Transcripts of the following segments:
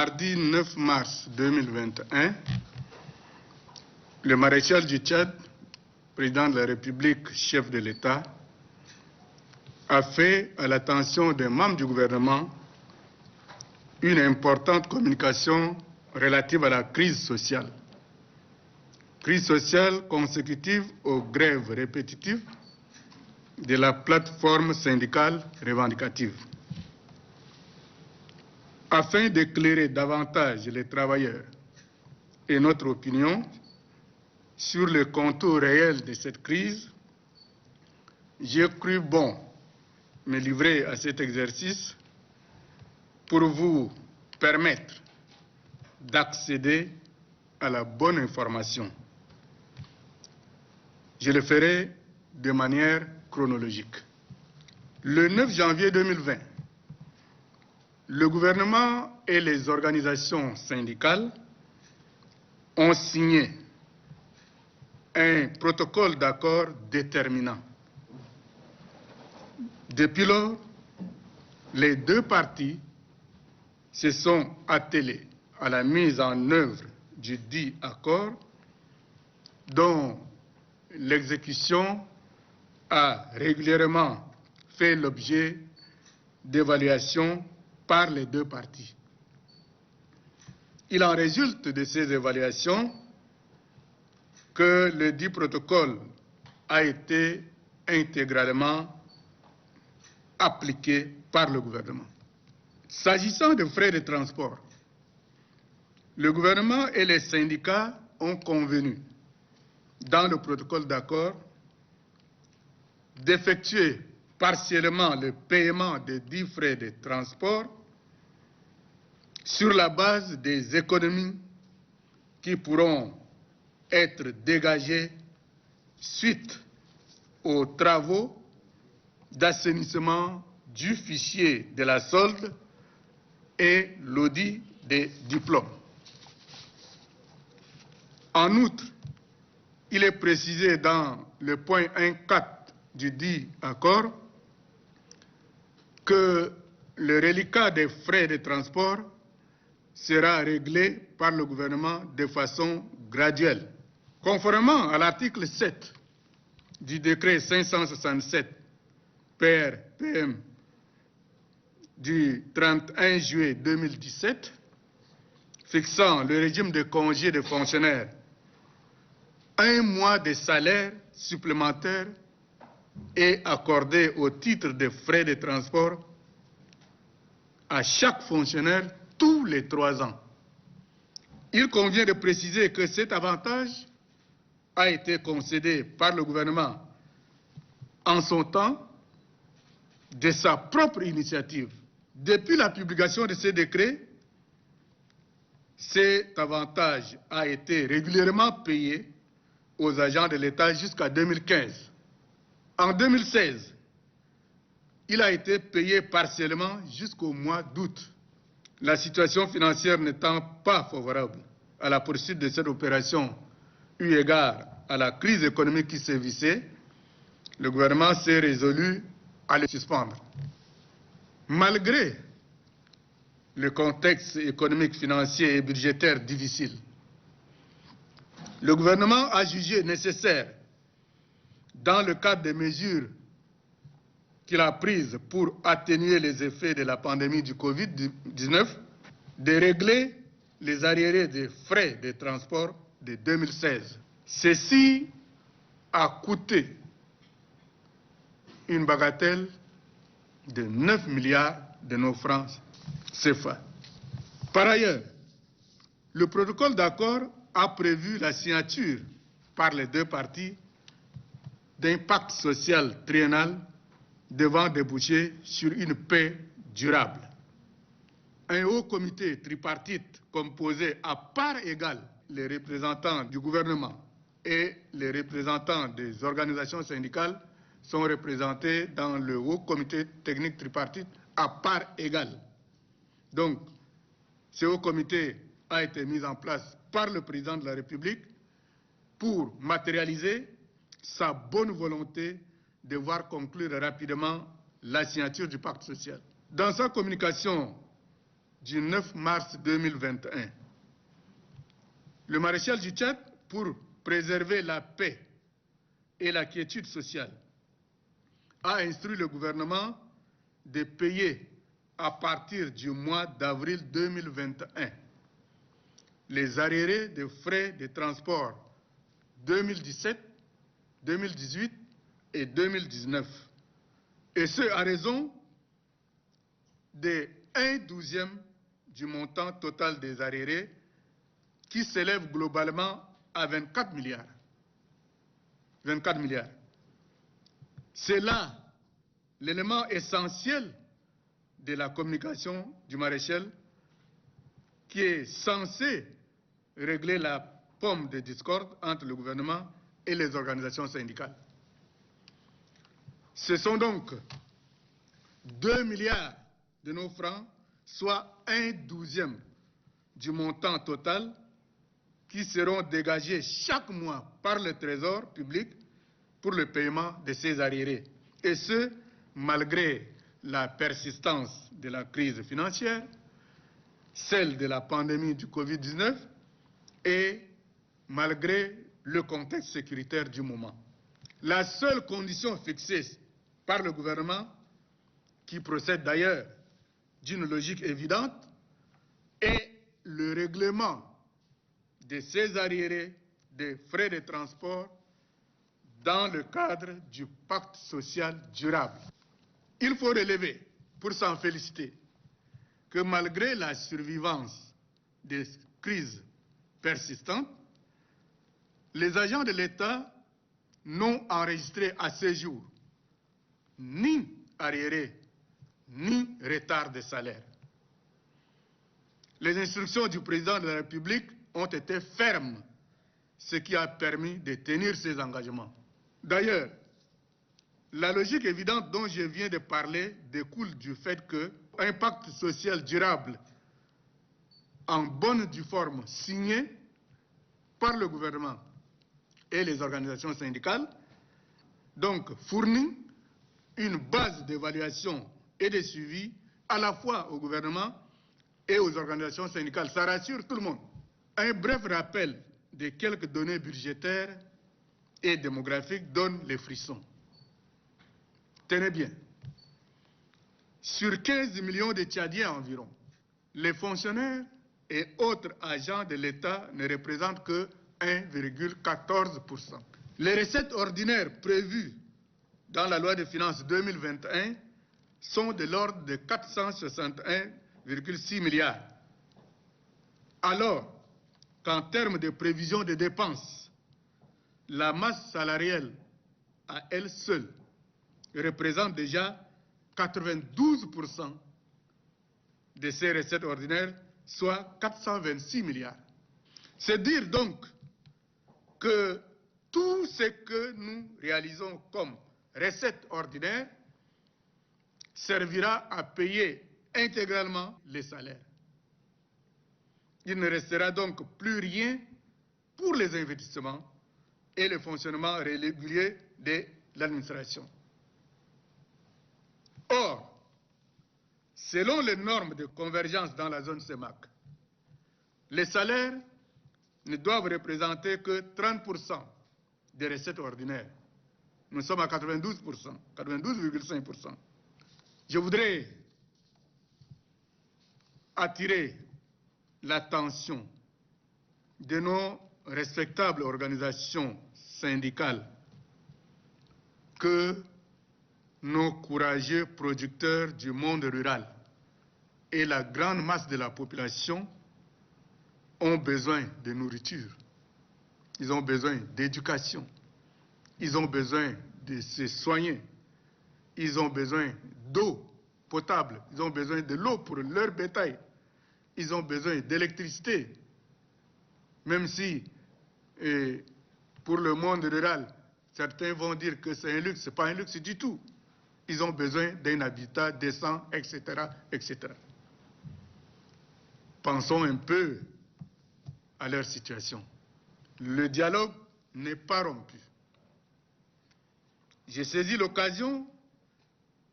mardi 9 mars 2021, le maréchal du Tchad, président de la République, chef de l'État, a fait à l'attention des membres du gouvernement une importante communication relative à la crise sociale. Crise sociale consécutive aux grèves répétitives de la plateforme syndicale revendicative. Afin d'éclairer davantage les travailleurs et notre opinion sur le contour réel de cette crise, j'ai cru bon me livrer à cet exercice pour vous permettre d'accéder à la bonne information. Je le ferai de manière chronologique. Le 9 janvier 2020, le gouvernement et les organisations syndicales ont signé un protocole d'accord déterminant. Depuis lors, les deux parties se sont attelées à la mise en œuvre du dit accord, dont l'exécution a régulièrement fait l'objet d'évaluations par les deux parties. Il en résulte de ces évaluations que le dit protocole a été intégralement appliqué par le gouvernement. S'agissant des frais de transport, le gouvernement et les syndicats ont convenu, dans le protocole d'accord, d'effectuer partiellement le paiement des dits frais de transport sur la base des économies qui pourront être dégagées suite aux travaux d'assainissement du fichier de la solde et l'audit des diplômes. En outre, il est précisé dans le point 1.4 du dit accord que le reliquat des frais de transport sera réglé par le gouvernement de façon graduelle. Conformément à l'article 7 du décret 567 PM du 31 juillet 2017, fixant le régime de congé des fonctionnaires, un mois de salaire supplémentaire est accordé au titre des frais de transport à chaque fonctionnaire tous les 3 ans. Il convient de préciser que cet avantage a été concédé par le gouvernement en son temps de sa propre initiative. Depuis la publication de ce décret, cet avantage a été régulièrement payé aux agents de l'État jusqu'à 2015. En 2016, il a été payé partiellement jusqu'au mois d'août. La situation financière n'étant pas favorable à la poursuite de cette opération, eu égard à la crise économique qui sévissait, le gouvernement s'est résolu à le suspendre. Malgré le contexte économique, financier et budgétaire difficile, le gouvernement a jugé nécessaire, dans le cadre des mesures qu'il a prises pour atténuer les effets de la pandémie du Covid-19, de régler les arriérés des frais de transport de 2016. Ceci a coûté une bagatelle de 9 milliards de nos francs CFA. Par ailleurs, le protocole d'accord a prévu la signature par les deux parties d'un pacte social triennal devant déboucher sur une paix durable. Un haut comité tripartite composé à part égale les représentants du gouvernement et les représentants des organisations syndicales sont représentés dans le haut comité technique tripartite à part égale. Donc, ce haut comité a été mis en place par le président de la République pour matérialiser sa bonne volonté de voir conclure rapidement la signature du pacte social. Dans sa communication du 9 mars 2021. Le maréchal du Tchad, pour préserver la paix et la quiétude sociale, a instruit le gouvernement de payer à partir du mois d'avril 2021 les arriérés de frais de transport 2017, 2018 et 2019, et ce à raison de 1/12 du montant total des arriérés qui s'élève globalement à 24 milliards. 24 milliards. C'est là l'élément essentiel de la communication du maréchal qui est censé régler la pomme de discorde entre le gouvernement et les organisations syndicales. Ce sont donc 2 milliards de nos francs, soit 1/12 du montant total qui seront dégagés chaque mois par le Trésor public pour le paiement de ces arriérés. Et ce, malgré la persistance de la crise financière, celle de la pandémie du Covid-19 et malgré le contexte sécuritaire du moment. La seule condition fixée par le gouvernement, qui procède d'ailleurs d'une logique évidente, est le règlement de ces arriérés des frais de transport dans le cadre du pacte social durable. Il faut relever, pour s'en féliciter, que malgré la survivance des crises persistantes, les agents de l'État n'ont enregistré à ce jour ni arriérés ni retard de salaire. Les instructions du président de la République ont été fermes, ce qui a permis de tenir ces engagements. D'ailleurs, la logique évidente dont je viens de parler découle du fait qu'un pacte social durable en bonne due forme signé par le gouvernement et les organisations syndicales, donc fournit une base d'évaluation et de suivi à la fois au gouvernement et aux organisations syndicales. Ça rassure tout le monde. Un bref rappel de quelques données budgétaires et démographiques donne les frissons. Tenez bien, sur 15 millions de Tchadiens environ, les fonctionnaires et autres agents de l'État ne représentent que 1,14%. Les recettes ordinaires prévues dans la loi de finances 2021 sont de l'ordre de 461,6 milliards. Alors qu'en termes de prévision de dépenses, la masse salariale à elle seule représente déjà 92% de ces recettes ordinaires, soit 426 milliards. C'est dire donc que tout ce que nous réalisons comme recettes ordinaires servira à payer intégralement les salaires. Il ne restera donc plus rien pour les investissements et le fonctionnement régulier de l'administration. Or, selon les normes de convergence dans la zone CEMAC, les salaires ne doivent représenter que 30% des recettes ordinaires. Nous sommes à 92%, 92,5%. Je voudrais attirer l'attention de nos respectables organisations syndicales que nos courageux producteurs du monde rural et la grande masse de la population ont besoin de nourriture, ils ont besoin d'éducation, ils ont besoin de se soigner, ils ont besoin d'eau potable, ils ont besoin de l'eau pour leur bétail, ils ont besoin d'électricité, même si pour le monde rural, certains vont dire que c'est un luxe, ce n'est pas un luxe du tout. Ils ont besoin d'un habitat décent, etc., etc. Pensons un peu à leur situation. Le dialogue n'est pas rompu. J'ai saisi l'occasion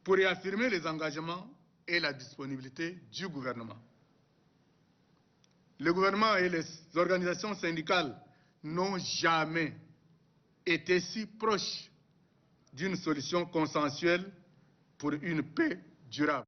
pour réaffirmer les engagements et la disponibilité du gouvernement. le gouvernement et les organisations syndicales n'ont jamais été si proches d'une solution consensuelle pour une paix durable.